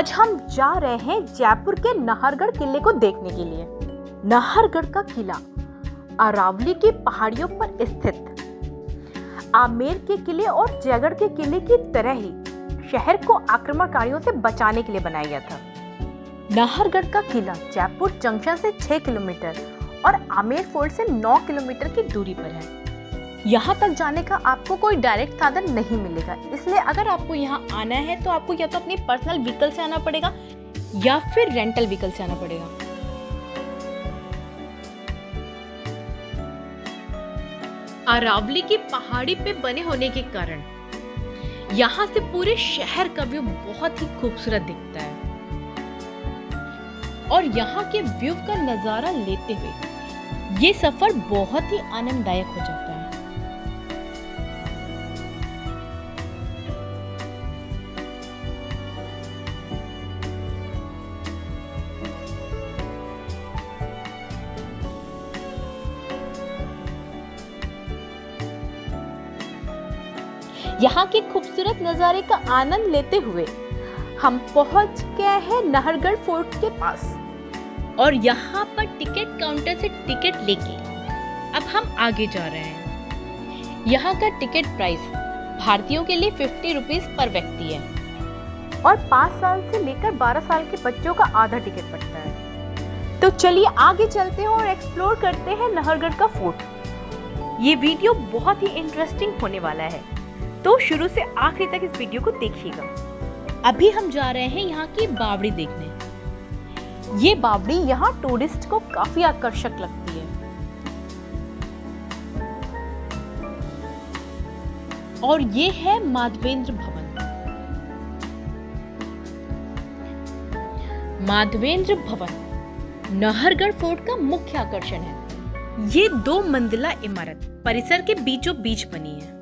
आज हम जा रहे हैं जयपुर के नाहरगढ़ किले को देखने के लिए। नाहरगढ़ का किला अरावली की पहाड़ियों पर स्थित आमेर के किले और जयगढ़ के किले की तरह ही शहर को आक्रमणकारियों से बचाने के लिए बनाया गया था। नाहरगढ़ का किला जयपुर जंक्शन से 6 किलोमीटर और आमेर फोर्ट से 9 किलोमीटर की दूरी पर है। यहाँ तक जाने का आपको कोई डायरेक्ट साधन नहीं मिलेगा, इसलिए अगर आपको यहाँ आना है तो आपको या तो अपनी पर्सनल व्हीकल से आना पड़ेगा या फिर रेंटल व्हीकल से आना पड़ेगा। अरावली की पहाड़ी पे बने होने के कारण यहाँ से पूरे शहर का व्यू बहुत ही खूबसूरत दिखता है और यहाँ के व्यू का नजारा लेते हुए ये सफर बहुत ही आनंददायक हो जाता है। यहाँ के खूबसूरत नज़ारे का आनंद लेते हुए हम पहुंच गए हैं नाहरगढ़ फोर्ट के पास और यहाँ पर टिकट काउंटर से टिकट लेके अब हम आगे जा रहे हैं। यहाँ का टिकट प्राइस भारतीयों के लिए 50 रुपीज पर व्यक्ति है और 5 साल से लेकर 12 साल के बच्चों का आधा टिकट पड़ता है। तो चलिए आगे चलते हैं और एक्सप्लोर करते हैं नाहरगढ़ का फोर्ट। ये वीडियो बहुत ही इंटरेस्टिंग होने वाला है, तो शुरू से आखिरी तक इस वीडियो को देखिएगा। अभी हम जा रहे हैं यहाँ की बावड़ी देखने। ये बावड़ी यहाँ टूरिस्ट को काफी आकर्षक लगती है और ये है माधवेंद्र भवन। माधवेंद्र भवन नाहरगढ़ फोर्ट का मुख्य आकर्षण है। ये 2 मंजिला इमारत परिसर के बीचों बीच बनी है।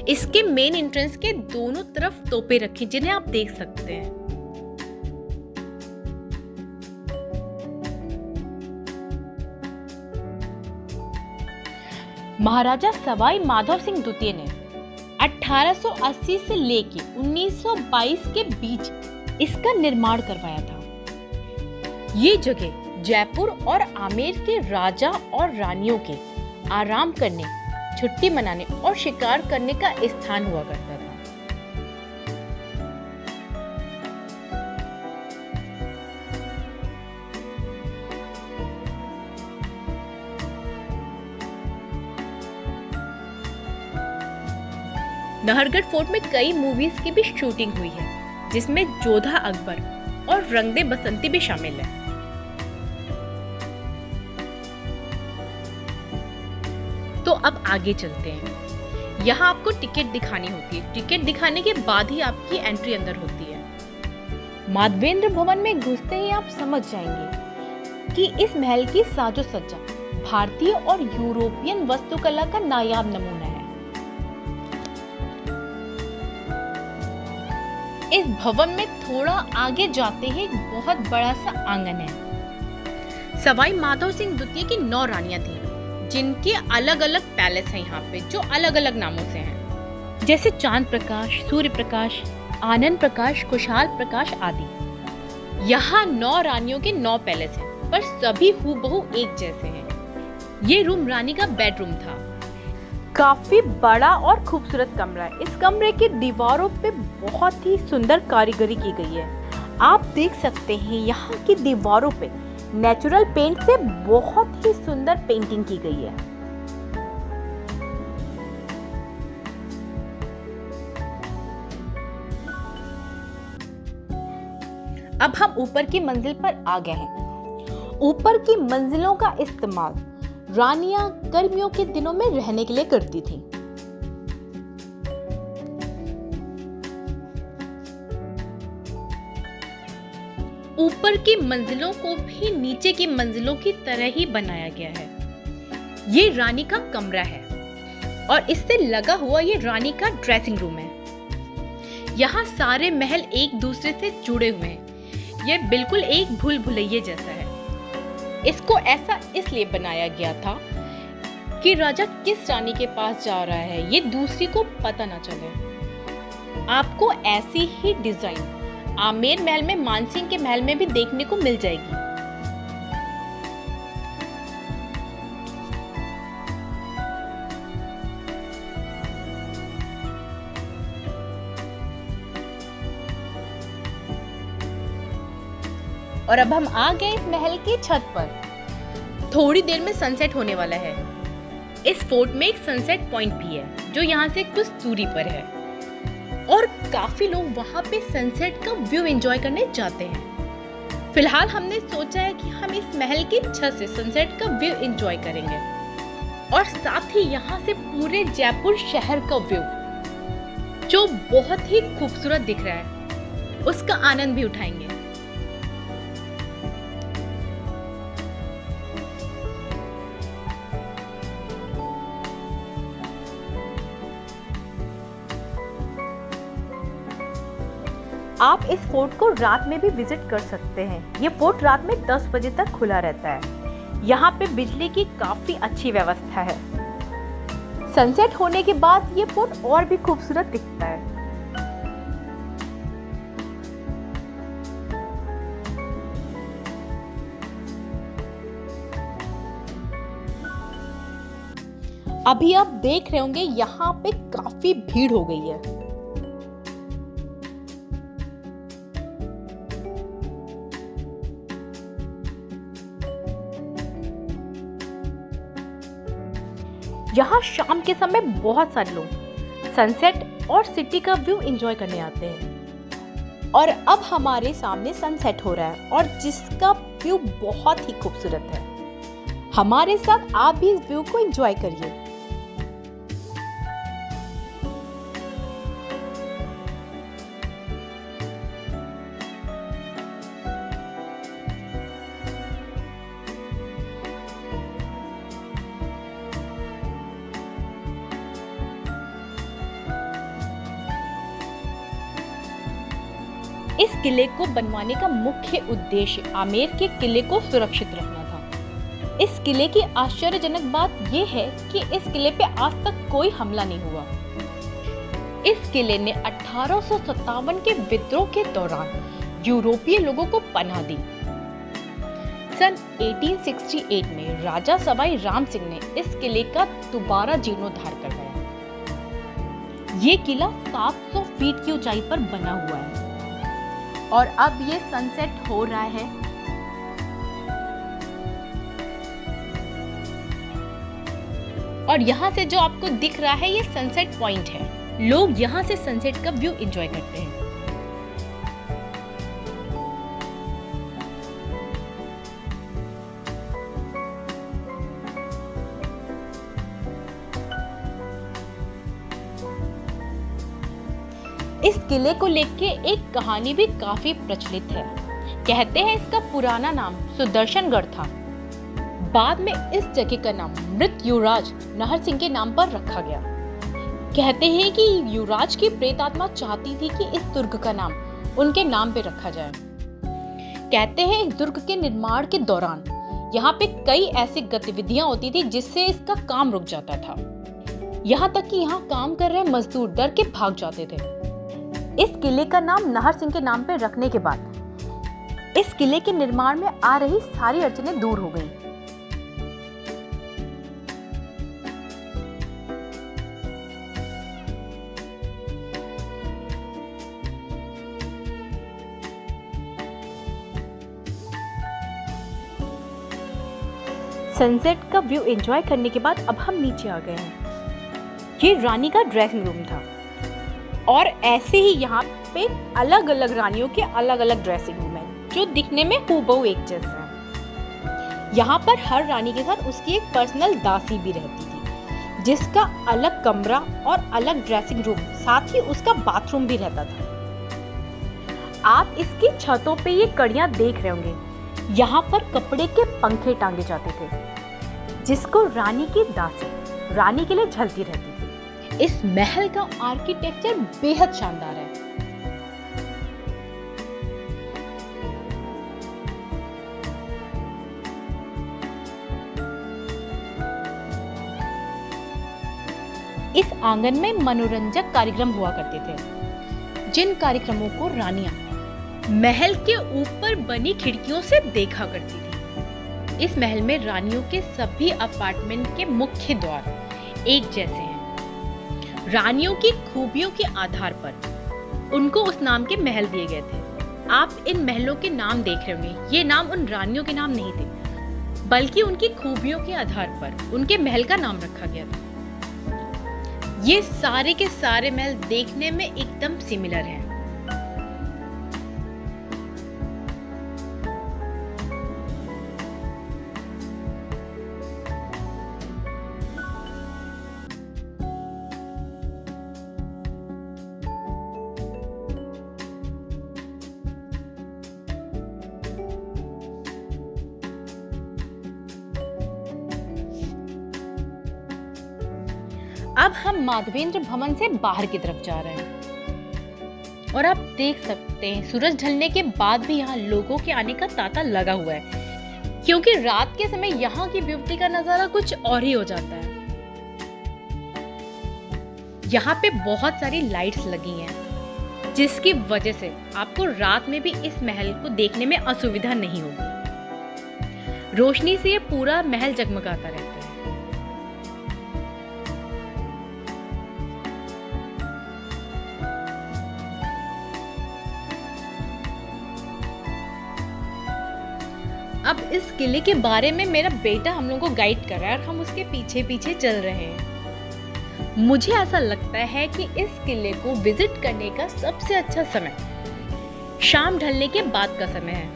इसके मेन एंट्रेंस के दोनों तरफ तोपें रखी जिन्हें आप देख सकते हैं। महाराजा सवाई माधव सिंह द्वितीय ने 1880 से लेके 1922 के बीच इसका निर्माण करवाया था। ये जगह जयपुर और आमेर के राजा और रानियों के आराम करने, छुट्टी मनाने और शिकार करने का स्थान हुआ करता था। नाहरगढ़ फोर्ट में कई मूवीज की भी शूटिंग हुई है, जिसमें जोधा अकबर और रंग दे बसंती भी शामिल है। तो अब आगे चलते हैं। यहाँ आपको टिकट दिखानी होती है। टिकट दिखाने के बाद ही आपकी एंट्री अंदर होती है। माधवेंद्र भवन में घुसते ही आप समझ जाएंगे कि इस महल की साजो सज्जा भारतीय और यूरोपियन वास्तुकला का नायाब नमूना है। इस भवन में थोड़ा आगे जाते ही एक बहुत बड़ा सा आंगन है। सवाई माधव सिंह द्वितीय की 9 रानियां थी, जिनके अलग अलग पैलेस हैं यहाँ पे, जो अलग अलग नामों से हैं, जैसे चांद प्रकाश, सूर्य प्रकाश, आनंद प्रकाश, खुशहाल प्रकाश आदि। यहाँ 9 रानियों के 9 पैलेस हैं, पर सभी हूबहू एक जैसे हैं। ये रूम रानी का बेडरूम था। काफी बड़ा और खूबसूरत कमरा है। इस कमरे की दीवारों पे बहुत ही सुंदर कारीगरी की गई है। आप देख सकते हैं यहाँ की दीवारों पे नेचुरल पेंट से बहुत ही सुंदर पेंटिंग की गई है। अब हम ऊपर की मंजिल पर आ गए हैं। ऊपर की मंजिलों का इस्तेमाल रानियां गर्मियों के दिनों में रहने के लिए करती थीं। ऊपर की मंजिलों को भी नीचे की मंजिलों की तरह ही बनाया गया है। ये रानी का कमरा है और इससे लगा हुआ ये रानी का ड्रेसिंग रूम है। यहाँ सारे महल एक दूसरे से जुड़े हुए हैं। ये बिल्कुल एक भूल भुलैया जैसा है। इसको ऐसा इसलिए बनाया गया था कि राजा किस रानी के पास जा रहा है ये दूसरी को पता ना चले। आपको ऐसी ही डिजाइन आमेर महल में, मानसिंह के महल में भी देखने को मिल जाएगी। और अब हम आ गए इस महल की छत पर। थोड़ी देर में सनसेट होने वाला है। इस फोर्ट में एक सनसेट पॉइंट भी है जो यहाँ से कुछ दूरी पर है और काफी लोग वहाँ पे सनसेट का व्यू एंजॉय करने जाते हैं। फिलहाल हमने सोचा है कि हम इस महल की छत से सनसेट का व्यू एंजॉय करेंगे और साथ ही यहाँ से पूरे जयपुर शहर का व्यू जो बहुत ही खूबसूरत दिख रहा है उसका आनंद भी उठाएंगे। आप इस फोर्ट को रात में भी विजिट कर सकते हैं। ये फोर्ट रात में 10 बजे तक खुला रहता है। यहाँ पे बिजली की काफी अच्छी व्यवस्था है। सनसेट होने के बाद ये फोर्ट और भी खूबसूरत दिखता है। अभी आप देख रहे होंगे यहाँ पे काफी भीड़ हो गई है। यहाँ शाम के समय बहुत सारे लोग सनसेट और सिटी का व्यू एंजॉय करने आते हैं। और अब हमारे सामने सनसेट हो रहा है और जिसका व्यू बहुत ही खूबसूरत है। हमारे साथ आप भी इस व्यू को एंजॉय करिए। इस किले को बनवाने का मुख्य उद्देश्य आमेर के किले को सुरक्षित रखना था। इस किले की आश्चर्यजनक बात यह है कि इस किले पे आज तक कोई हमला नहीं हुआ। इस किले ने 1857 के विद्रोह के दौरान यूरोपीय लोगों को पनाह दी। सन 1868 में राजा सवाई राम सिंह ने इस किले का दोबारा जीर्णोद्धार करवाया। ये किला 700 फीट की ऊंचाई पर बना हुआ है और अब ये सनसेट हो रहा है। और यहाँ से जो आपको दिख रहा है ये सनसेट पॉइंट है। लोग यहाँ से सनसेट का व्यू एंजॉय करते हैं। इस किले को लेके एक कहानी भी काफी प्रचलित है। कहते हैं इसका पुराना नाम सुदर्शनगढ़ था। बाद में इस जगह का नाम मृत युवराज नाहर सिंह के नाम पर रखा गया। कहते हैं कि युवराज की प्रेतात्मा चाहती थी कि इस दुर्ग का नाम उनके नाम पे रखा जाए। कहते हैं इस दुर्ग के निर्माण के दौरान यहाँ पे कई ऐसी गतिविधियां होती थी जिससे इसका काम रुक जाता था। यहाँ तक कि यहाँ काम कर रहे मजदूर डर के भाग जाते थे। इस किले का नाम नाहर सिंह के नाम पर रखने के बाद इस किले के निर्माण में आ रही सारी अड़चनें दूर हो गईं। सनसेट का व्यू एंजॉय करने के बाद अब हम नीचे आ गए हैं। ये रानी का ड्रेसिंग रूम था और ऐसे ही यहाँ पे अलग अलग रानियों के अलग अलग ड्रेसिंग रूम हैं जो दिखने में हूबहू एक जैसे हैं। यहाँ पर हर रानी के साथ उसकी एक पर्सनल दासी भी रहती थी जिसका अलग कमरा और अलग ड्रेसिंग रूम, साथ ही उसका बाथरूम भी रहता था। आप इसकी छतों पे ये कड़ियाँ देख रहे होंगे। यहाँ पर कपड़े के पंखे टांगे जाते थे जिसको रानी की दासी रानी के लिए झलती रहती थी। इस महल का आर्किटेक्चर बेहद शानदार है। इस आंगन में मनोरंजक कार्यक्रम हुआ करते थे। जिन कार्यक्रमों को रानियां महल के ऊपर बनी खिड़कियों से देखा करती थी। इस महल में रानियों के सभी अपार्टमेंट के मुख्य द्वार एक जैसे हैं। रानियों की खूबियों के आधार पर उनको उस नाम के महल दिए गए थे। आप इन महलों के नाम देख रहे होंगे, ये नाम उन रानियों के नाम नहीं थे, बल्कि उनकी खूबियों के आधार पर उनके महल का नाम रखा गया था। ये सारे के सारे महल देखने में एकदम सिमिलर हैं। अब हम माधवेंद्र भवन से बाहर की तरफ जा रहे हैं और आप देख सकते हैं सूरज ढलने के बाद भी यहाँ लोगों के आने का तांता लगा हुआ है, क्योंकि रात के समय यहाँ की ब्यूटी का नजारा कुछ और ही हो जाता है। यहाँ पे बहुत सारी लाइट्स लगी हैं, जिसकी वजह से आपको रात में भी इस महल को देखने में असुविधा नहीं होगी। रोशनी से ये पूरा महल जगमगाता रहता है। अब इस किले के बारे में मेरा बेटा हम लोगों को गाइड कर रहा है और हम उसके पीछे पीछे चल रहे हैं। मुझे ऐसा लगता है कि इस किले को विजिट करने का सबसे अच्छा समय शाम ढलने के बाद का समय है,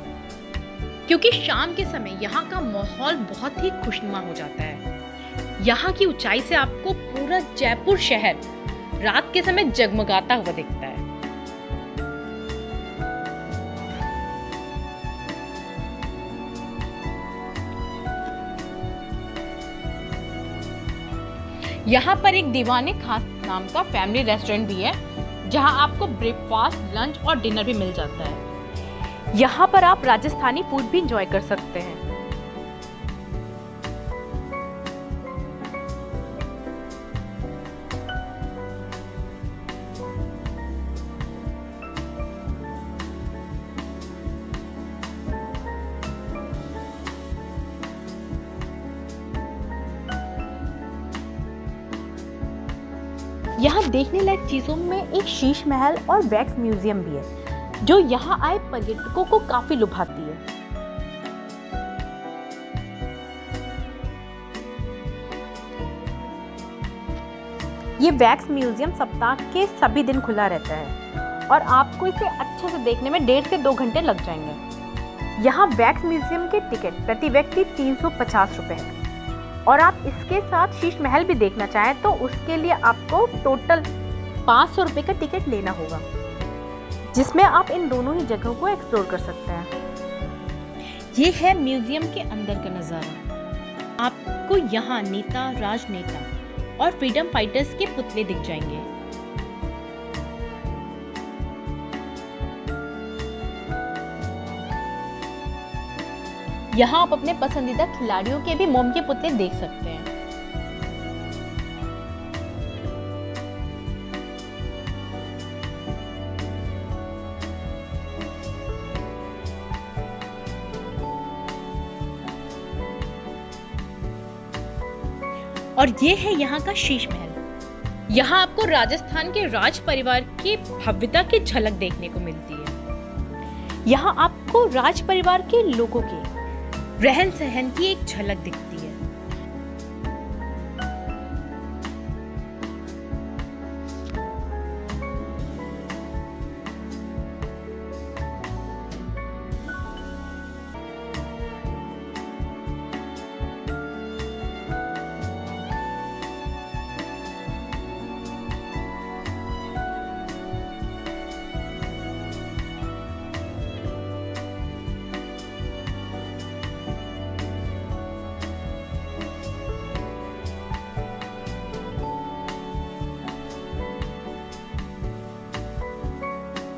क्योंकि शाम के समय यहाँ का माहौल बहुत ही खुशनुमा हो जाता है। यहाँ की ऊंचाई से आपको पूरा जयपुर शहर रात के समय जगमगाता हुआ दिखता है। यहाँ पर एक दीवाने खास नाम का फैमिली रेस्टोरेंट भी है, जहाँ आपको ब्रेकफास्ट, लंच और डिनर भी मिल जाता है। यहाँ पर आप राजस्थानी फूड भी एंजॉय कर सकते हैं। यहाँ देखने लायक चीजों में एक शीश महल और वैक्स म्यूजियम भी है, जो यहाँ आए पर्यटकों को काफी लुभाती है। ये वैक्स म्यूजियम सप्ताह के सभी दिन खुला रहता है और आपको इसे अच्छे से देखने में 1.5 से 2 घंटे लग जाएंगे। यहाँ वैक्स म्यूजियम के टिकट प्रति व्यक्ति 350 रुपए है और आप इसके साथ शीश महल भी देखना चाहें तो उसके लिए आपको टोटल 500 रुपए का टिकट लेना होगा, जिसमें आप इन दोनों ही जगहों को एक्सप्लोर कर सकते हैं। ये है म्यूजियम के अंदर का नज़ारा। आपको यहाँ नेता, राजनेता और फ्रीडम फाइटर्स के पुतले दिख जाएंगे। यहाँ आप अपने पसंदीदा खिलाड़ियों के भी मोम के पुतले देख सकते हैं। और ये है यहाँ का शीश महल। यहाँ आपको राजस्थान के राज परिवार की भव्यता की झलक देखने को मिलती है। यहाँ आपको राज परिवार के लोगों के रहन सहन की एक झलक दिखती है।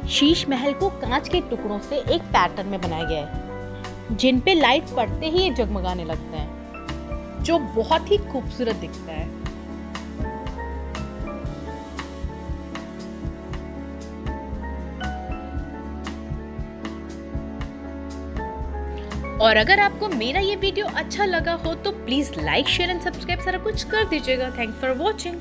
शीश महल को कांच के टुकड़ों से एक पैटर्न में बनाया गया है, जिन पे लाइट पड़ते ही ये जगमगाने लगते हैं, जो बहुत ही खूबसूरत दिखता है। और अगर आपको मेरा ये वीडियो अच्छा लगा हो तो please like share and subscribe सारा कुछ कर दीजिएगा। Thanks for watching.